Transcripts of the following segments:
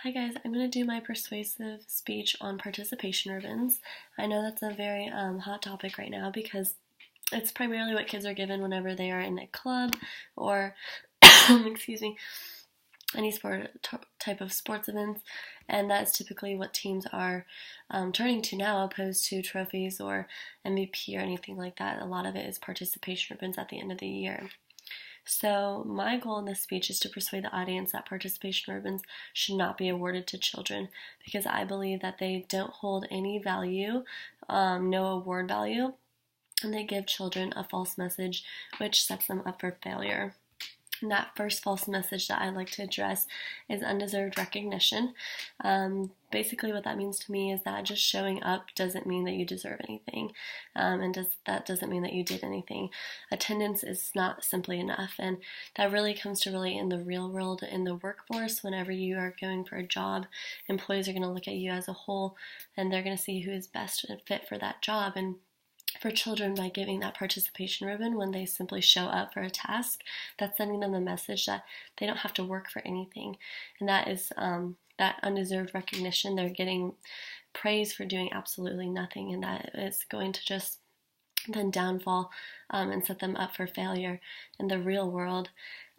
Hi guys, I'm going to do my persuasive speech on participation ribbons. I know that's a very hot topic right now because it's primarily what kids are given whenever they are in a club or, excuse me, any type of sports events, and that's typically what teams are turning to now, opposed to trophies or MVP or anything like that. A lot of it is participation ribbons at the end of the year. So, my goal in this speech is to persuade the audience that participation ribbons should not be awarded to children because I believe that they don't hold any value, no award value, and they give children a false message which sets them up for failure. And that first false message that I'd like to address is undeserved recognition. Basically, what that means to me is that just showing up doesn't mean that you deserve anything, and that doesn't mean that you did anything. Attendance is not simply enough, and that really comes to relate in the real world, in the workforce. Whenever you are going for a job, employees are going to look at you as a whole, and they're going to see who is best fit for that job. And for children, by giving that participation ribbon when they simply show up for a task, that's sending them the message that they don't have to work for anything. And that is that undeserved recognition. They're getting praise for doing absolutely nothing, and that is going to just then downfall and set them up for failure in the real world.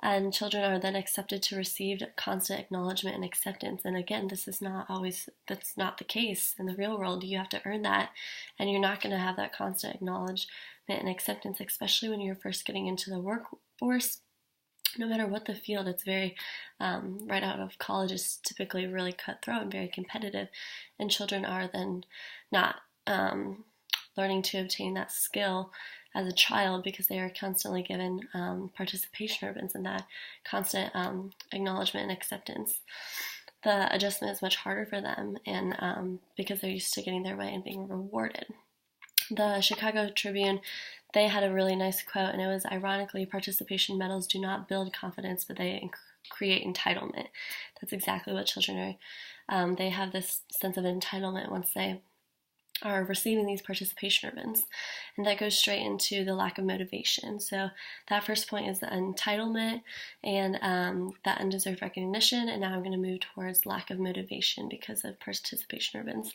And children are then accepted to receive constant acknowledgement and acceptance. And again, that's not the case in the real world. You have to earn that, and you're not going to have that constant acknowledgement and acceptance, especially when you're first getting into the workforce. No matter what the field, it's very, right out of college is typically really cutthroat and very competitive, and children are then not learning to obtain that skill as a child because they are constantly given participation ribbons and that constant acknowledgement and acceptance. The adjustment is much harder for them, and because they're used to getting their way and being rewarded. The Chicago Tribune, they had a really nice quote, and it was, ironically, participation medals do not build confidence, but they create entitlement. That's exactly what children are. They have this sense of entitlement once they are receiving these participation ribbons, and that goes straight into the lack of motivation. So that first point is the entitlement and that undeserved recognition, and now I'm going to move towards lack of motivation because of participation ribbons.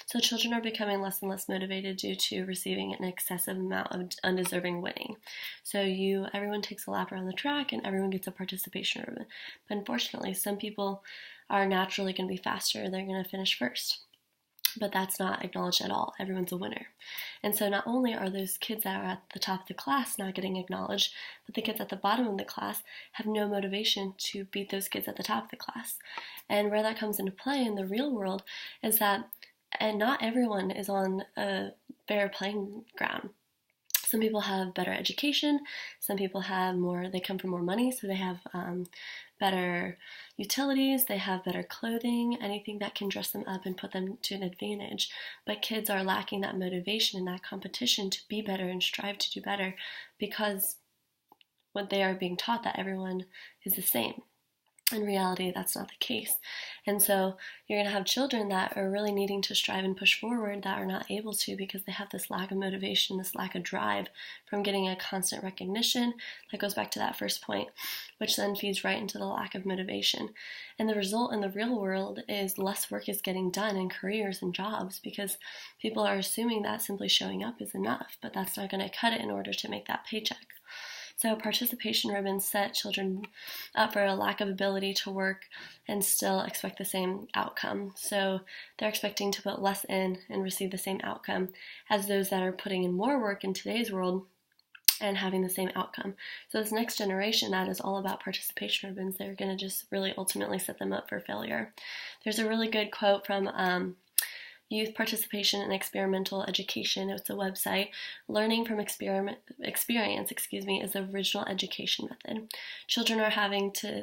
So children are becoming less and less motivated due to receiving an excessive amount of undeserving winning. So everyone takes a lap around the track and everyone gets a participation ribbon, but unfortunately some people are naturally going to be faster. They're going to finish first. But that's not acknowledged at all. Everyone's a winner. And so not only are those kids that are at the top of the class not getting acknowledged, but the kids at the bottom of the class have no motivation to beat those kids at the top of the class. And where that comes into play in the real world is that not everyone is on a fair playing ground. Some people have better education, some people have they come from more money, so they have better utilities, they have better clothing, anything that can dress them up and put them to an advantage. But kids are lacking that motivation and that competition to be better and strive to do better because what they are being taught that everyone is the same. In reality, that's not the case. And so you're going to have children that are really needing to strive and push forward that are not able to because they have this lack of motivation, this lack of drive from getting a constant recognition. That goes back to that first point, which then feeds right into the lack of motivation. And the result in the real world is less work is getting done in careers and jobs because people are assuming that simply showing up is enough, but that's not going to cut it in order to make that paycheck. So participation ribbons set children up for a lack of ability to work and still expect the same outcome. So they're expecting to put less in and receive the same outcome as those that are putting in more work in today's world and having the same outcome. So this next generation that is all about participation ribbons, they're going to just really ultimately set them up for failure. There's a really good quote from Youth Participation and Experimental Education. It's a website. Learning from experience, is the original education method. Children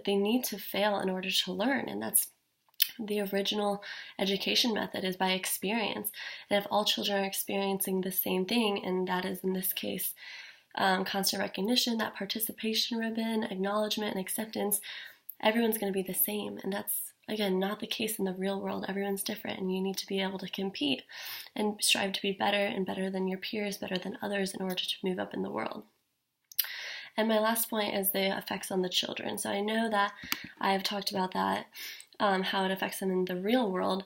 they need to fail in order to learn, and that's the original education method is by experience. And if all children are experiencing the same thing, and that is in this case constant recognition, that participation ribbon, acknowledgement, and acceptance, everyone's going to be the same, and that's again, not the case in the real world. Everyone's different, and you need to be able to compete and strive to be better and better than your peers, better than others in order to move up in the world. And my last point is the effects on the children. So I know that I have talked about that how it affects them in the real world.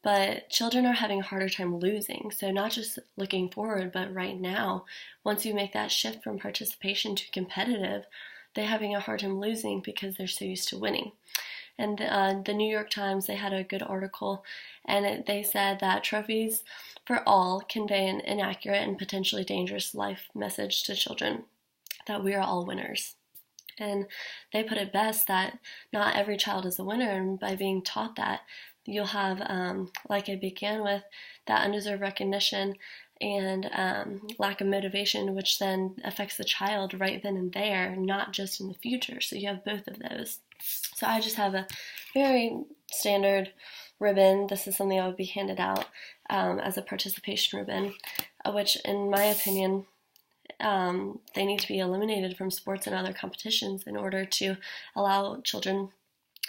But children are having a harder time losing. So not just looking forward, but right now, once you make that shift from participation to competitive, they're having a hard time losing because they're so used to winning. And the New York Times, they had a good article, and they said that trophies for all convey an inaccurate and potentially dangerous life message to children, that we are all winners. And they put it best that not every child is a winner, and by being taught that, you'll have, like I began with, that undeserved recognition and lack of motivation, which then affects the child right then and there, not just in the future. So you have both of those. So I just have a very standard ribbon. This is something I would be handed out as a participation ribbon, which in my opinion, they need to be eliminated from sports and other competitions in order to allow children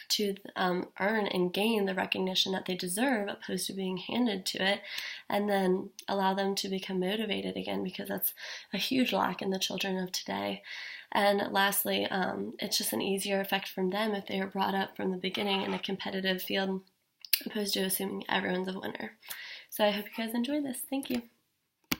to earn and gain the recognition that they deserve, opposed to being handed to it, and then allow them to become motivated again, because that's a huge lack in the children of today. And lastly, it's just an easier effect from them if they are brought up from the beginning in a competitive field, opposed to assuming everyone's a winner. So I hope you guys enjoy this. Thank you.